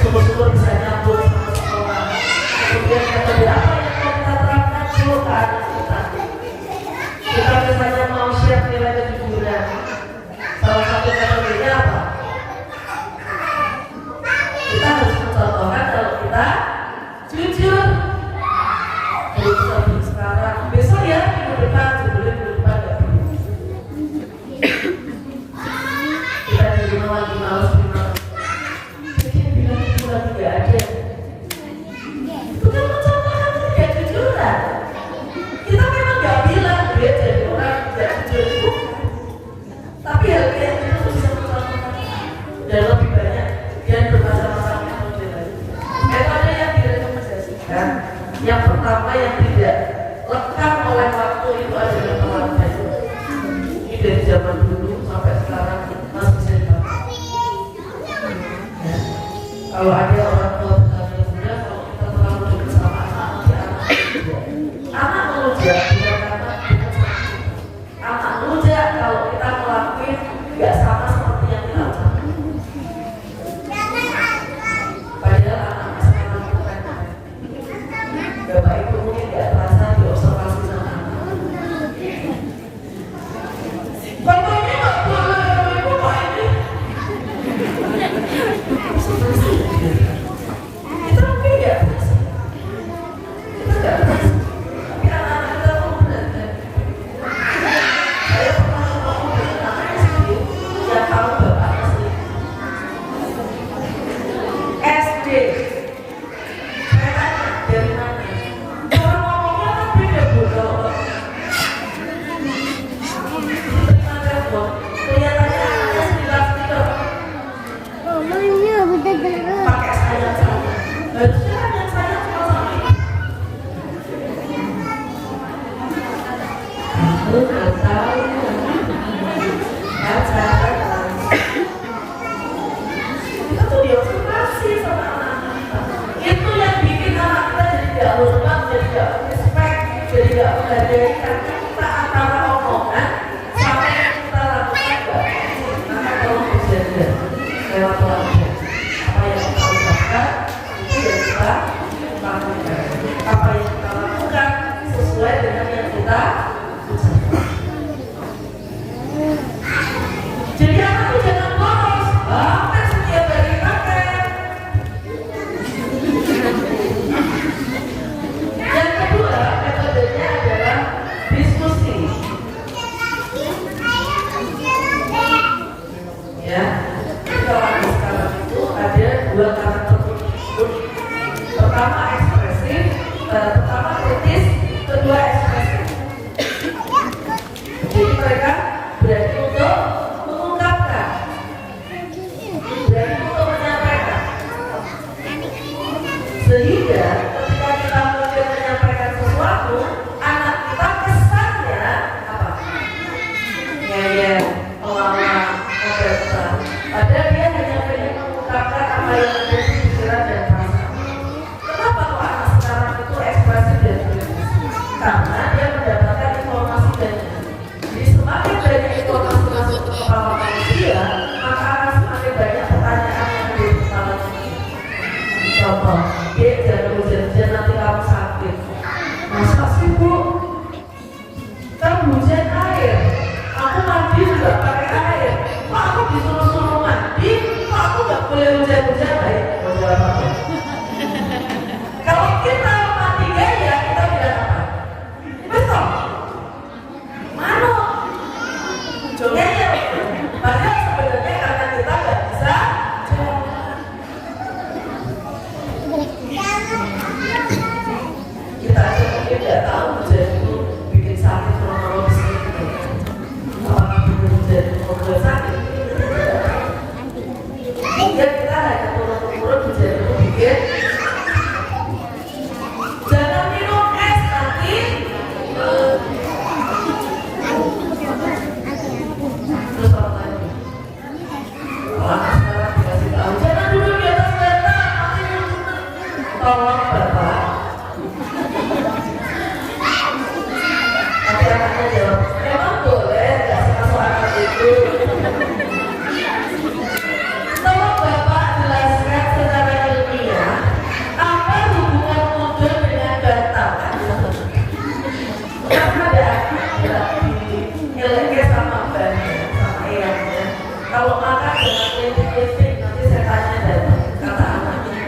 Syukur-syukur bisa nyambung sama sekolah. Kemudian metode apa yang mau kita terapkan dulu ke anak kita. Kita misalnya mau share nilai kejujuran. Salah satu metodenya apa? Kita harus mencontohkan kalau kita jujur. Kalau kita bikin sekarang, besok ya minggu depan, sebelum minggu depan nggak perlu. Kita di rumah lagi malas. Jadi bilang itu lagi nggak ada. Itu kan mencontohkan ketidakjujuran. Kita memang nggak bilang dia jadi orang tidak jujur, tapi hal yang itu bisa mencontohkan dan lebih banyak dan bermacam-macam metode lagi. Metode yang direkomendasikan, yang pertama yang tidak lekang oleh waktu itu adalah teladan. Ini dari zaman dulu sampai sekarang masih bisa dipakai. Ya. Kalau ada orang tua bertanya muda, kalau kita terlalu dekat sama anak, nanti anak mengujar, bukan anak mengujar kalau kita melakukan nggak sama seperti yang kita lakukan. Padahal anak masih melakukan. Bapak ibu mungkin nggak terasa diobservasi sama anak. Bapaknya nggak boleh, ibu kok ini? Kita mungkin nggak terasa. Kita nggak terasa. Tapi anak-anak kita tuh aku nggak tahu pacaran. Kita tuh diobservasi sama anak-anak kita. Itu yang bikin anak kita jadi tidak hormat, jadi tidak respect, jadi tidak menghargai, karena kita antara omongan sama yang kita lakukan enggak. Maka tolong berjaga lewat teladan. Apa yang kita ucapkan itu yang kita lakukan. Apa yang kita lakukan sesuai dengan yang kita ucapkan. Jadi anak itu jangan boros, hampir setiap hari pakai. Yang kedua, metodenya adalah diskusi. Ya, kalau ada sekarang itu ada dua karakter unik. Pertama ekspresif, pertama kritis, kedua ekspresif. Jadi mereka berani untuk mengungkapkan, berani untuk menyampaikan. Sehingga ketika kita mungkin menyampaikan sesuatu, anak kita kesannya apa? Ngeyel, melawak, membantah. Padahal dia hanya ingin mengungkapkan apa yang ada di pikiran dan perasaan. Kenapa kok anak sekarang itu ekspresif dan kritis? Karena dia mendapatkan informasi banyak. Jadi semakin banyak informasi masuk ke kepala manusia, maka akan semakin banyak pertanyaan yang ada di kepalanya. Contoh, dia jangan hujan-hujan nanti kamu sakit. Masa sih bu? Kan hujan air. Aku mandi juga pakai air. Kok aku disuruh-suruh mandi? Kok aku nggak boleh hujan-hujan air? Mau jawab apa? Kalau kita mandi gaya, kita bilang apa? Betul. Mano. Jongnya. Padahal sebenarnya karena kita nggak bisa jawab. Kita aja mungkin nggak tahu hujan itu bikin sakit kronologis gitu. Apakah benar hujan membuat sakit? Mungkin kita hanya turun-turun hujan itu bikin. Jangan minum es nanti. Terus apa lagi? Kalau anak sekarang dikasih tahu, jangan duduk di atas batang, nanti tolong bapak. Nanti anaknya jawab, memang boleh, nggak sih masuk akal itu. Tolong bapak jelaskan secara ilmiah apa hubungan mundur dengan bantal. Karena ada anak di sama bannya, sama eyangnya. Kalau makan dengan kritik-kritik, nanti saya tanya datang, kata anaknya.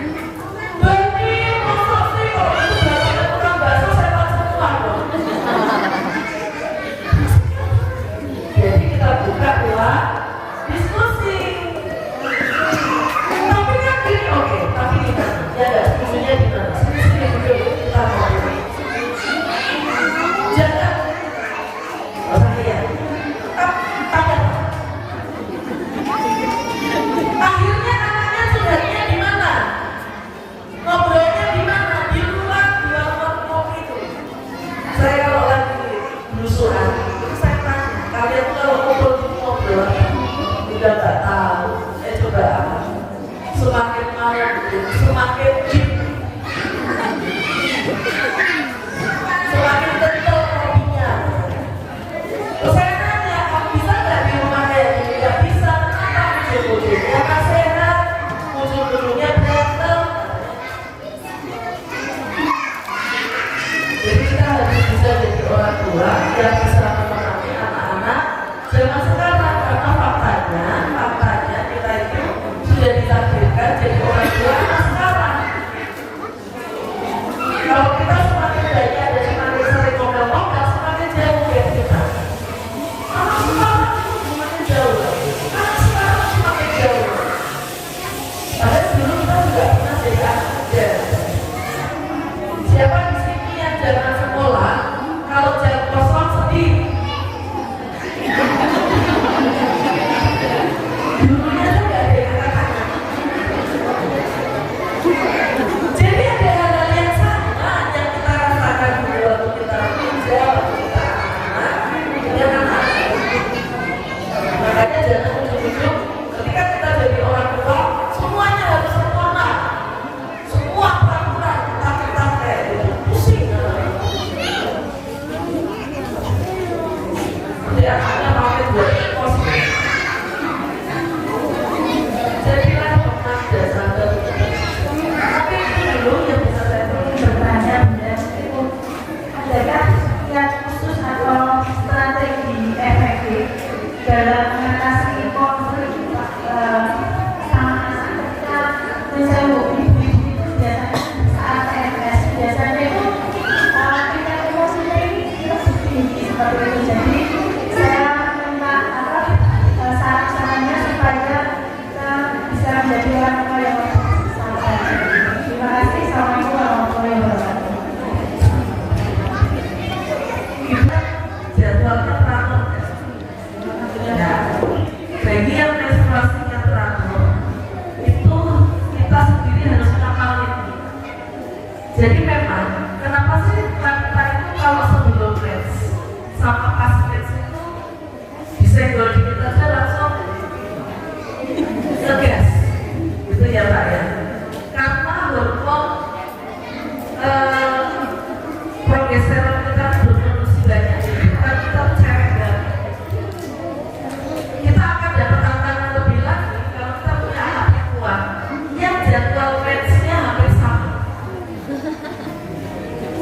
Bani, masuk sih kalau itu berarti kurang bakso setan semua dong. Jadi kita buka ruang diskusi. Tapi kan gini, oke, tapi gimana? Ya nggak, diskusinya gimana? Sini duduk, kita ngobrol. Jangan, ya. Tanya. Akhirnya anaknya curhatnya di mana? Ngobrolnya di mana? Di luar kopi itu. Saya kalau lagi berusuhan, itu saya tanya, kalian tuh kalau ngobrol udah nggak tahu. Coba apa? Semakin malam, semakin deep, semakin kental kopinya. Terus saya nanya, kamu bisa nggak di rumah kayak gini? Nggak bisa. Kenapa? Ujung-ujungnya nggak sehat, ujung-ujungnya berantem. Jadi kita harus bisa jadi orang tua yang bisa memahami anak-anak zaman sekarang, karena faktanya kita itu sudah ditakdirkan jadi orang tua anak sekarang. Kalau kita semakin banyak dan semakin sering ngomel-ngomel, semakin jauh dari kita. Anak sekarang semakin jauh, anak sekarang semakin jauh. Padahal dulu kita juga pernah jadi anak muda. Siapa di sini yang jangan sekolah, kalau jam kosong sedih?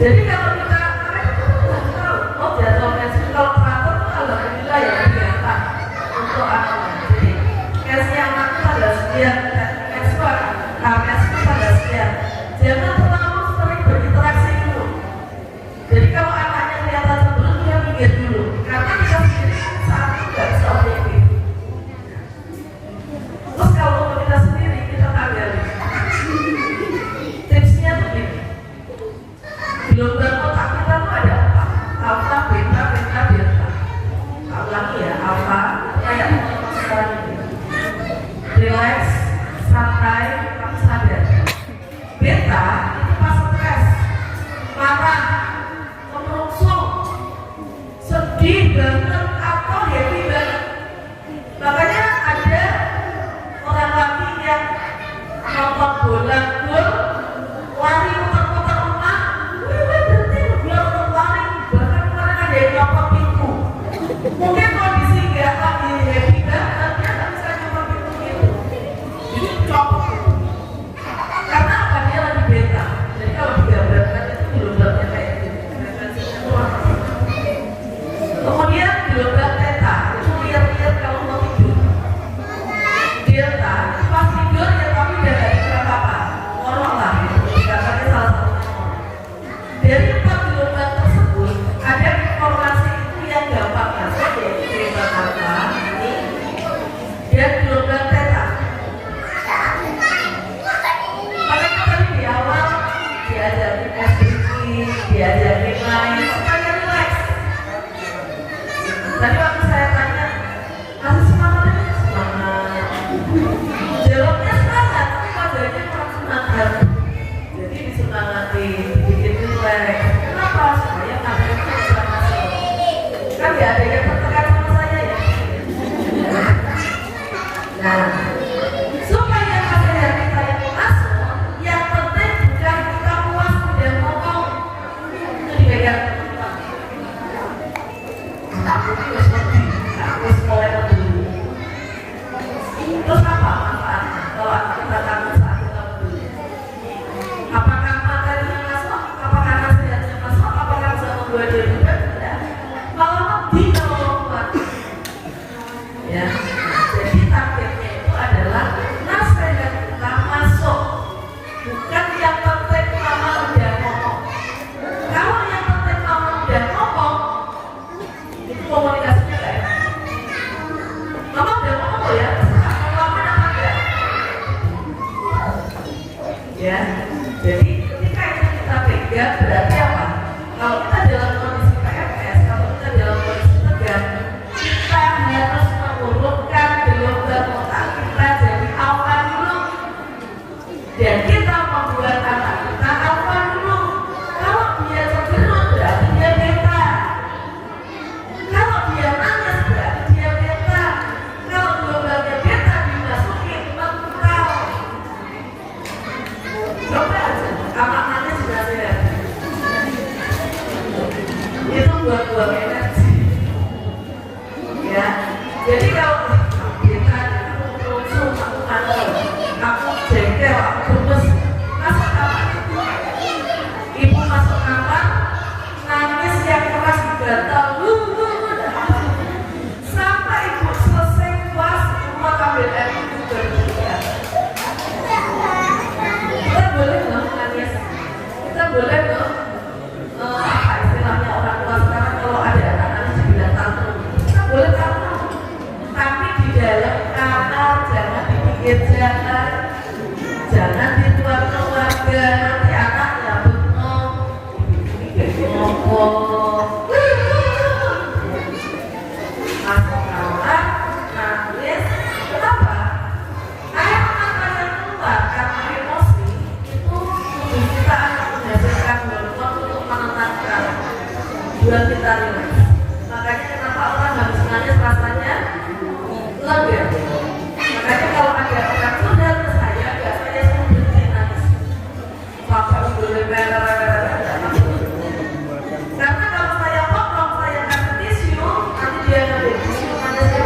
Jadi kalau kita tahu, oh jadwal menstruasi kalau teratur itu alhamdulillah ya biasa untuk anak. Jadi menstruasi anak itu ada sekian, menstruasi ada sekian. Jangan terlalu sering berinteraksi dulu. Jadi kalau anaknya kelihatan sebelum dia minggir dulu, karena kita sendiri saat itu nggak bisa objektif. Terus kalau untuk kita sendiri kita tanggali. Tipsnya tuh gini. Gelombang otak kita tuh ada apa? Alfa, beta, beta, delta. Tak ulangi ya, alfa kayak sekarang ini. Relax, santai, tapi sadar. Beta itu pas stres, marah, kemerungsung, sedih banget atau happy banget. Makanya ada orang laki yang nonton bola gol, lari muter-muter rumah, berhenti bola lari, bahkan kemarin ada yang nyopot pintu. Mungkin kondisi nggak lagi happy banget, dia nggak bisa nyopot pintu gitu. Jadi copot gitu. Karena apa? Dia lagi beta. Jadi kalau digambarkan itu gelombangnya kayak gitu. Frekuensinya itu apa? Kemudian gelombang theta itu lihat-lihat kalau mau tidur. Delta itu pas tidur ya tapi udah gak dikira apa-apa. Ngorok lah gitu. Dikatakan salah satunya ngorok. Dari 4 gelombang tersebut ada informasi itu yang gampang masuk yaitu gelombang alfa ini dan gelombang theta. Makanya tadi di awal diajarin SDG, diajarin main supaya relax. Tadi waktu saya tanya, masih semangat ini? Semangat. Jawabnya semangat, tapi wajahnya kurang semangat. Jadi disemangati, dibikin relax. Kenapa? Supaya materi itu bisa masuk. Kan gak ada yang tertekan sama saya ya. Nah, supaya materi kita itu masuk, yang penting bukan kita puas dan ngomong. Itu dipegang teman-teman. Aku harus lebih, aku harus mulai lebih. Terus apa manfaatnya kalau kita takut saat kita lebih? Apakah materinya masuk? Apakah nasihatnya masuk? Apakah bisa membuat dia mudah? Tidak. Malah lebih kalau membuat. Ya. Jadi targetnya itu adalah nasihat kita masuk, bukan yang penting mama udah ngomong. Kalau yang penting mama udah ngomong, itu komunikasinya gak enak. Mama udah ngomong loh ya, terserah mau lama apa enggak. Ya, jadi ketika itu kita pegang berarti apa? Kalau kita dalam kondisi PMS, kalau kita dalam kondisi tegang, kita harus mengurutkan gelombang otak kita jadi alfa dulu. Dan kita membuat anak kita alfa dulu. Kalau dia cenderung berarti dia beta. Kalau dia nangis berarti dia beta. Kalau gelombangnya beta dimasukin mental. Coba aja, anak nangis sudah sehat. Itu buang-buang energi. Ya, jadi kalau beta aku langsung aku mati, aku jengkel, aku gemes, masuk kamar. Ibu masuk kamar, nangis yang keras dibantal, sampai ibu selesai puas, rumah ambil air itu berbuka. Kita boleh dong nangis, kita boleh dong apa istilahnya orang tua sekarang kalau ada anak nangis dibilang tantrum, kita boleh tantrum, tapi di dalam kamar jangan di pinggir jalan, jangan di luar keluarga, nanti anaknya bengong, ibu ngomong. Masuk kamar, nangis, kenapa? Air mata yang keluar karena emosi itu tubuh kita akan menghasilkan hormon untuk menenangkan buat kita relax. Makanya kenapa orang habis nangis rasanya lega. Makanya kalau ada orang curhat ke saya, nggak saya suruh berhenti nangis. Sampai udah merah. Karena kalau saya potong, saya kasih tisu, nanti dia ngambil tisu, nangisnya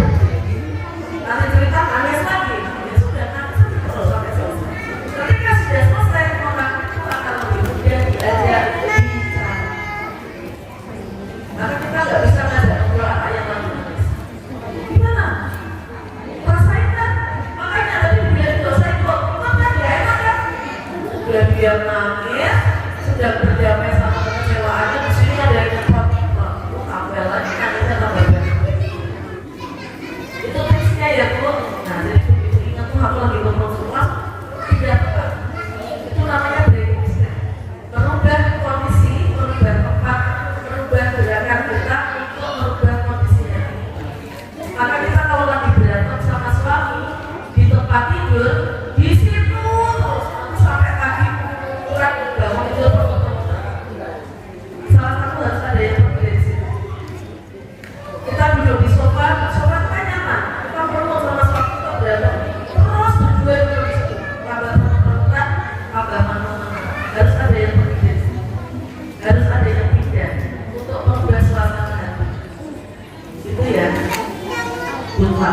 nanti cerita nangis lagi. Ya sudah, nangis lagi terus sampai selesai. Ketika sudah selesai, orang itu akan lebih mudah diajak bicara. dia nangis, sedang berdamai sama kekecewaannya. Di sini ada yang nyepot, apel lagi nangisnya tambah banyak. Itu tipsnya ya Bu. Nah, jadi begitu ingat tuh aku lagi ngomong semua, tidak tepat. Itu namanya breaking state. Merubah kondisi, merubah tempat, merubah gerakan kita untuk merubah kondisinya. Maka kita kalau lagi berantem sama suami di tempat tidur, di situ terus sampai pagi kurang bangun itu pertemuan. Salah satu harus ada yang pergi dari situ. Kita duduk di sofa kan nyaman. Kita perlu sama suami kita berantem. Terus berdua duduk di situ. Kabar perempuan, kabar mana-mana. Harus ada yang pergi dari situ. Harus ada yang pindah untuk merubah suasana hati. Itu ya. Lupa.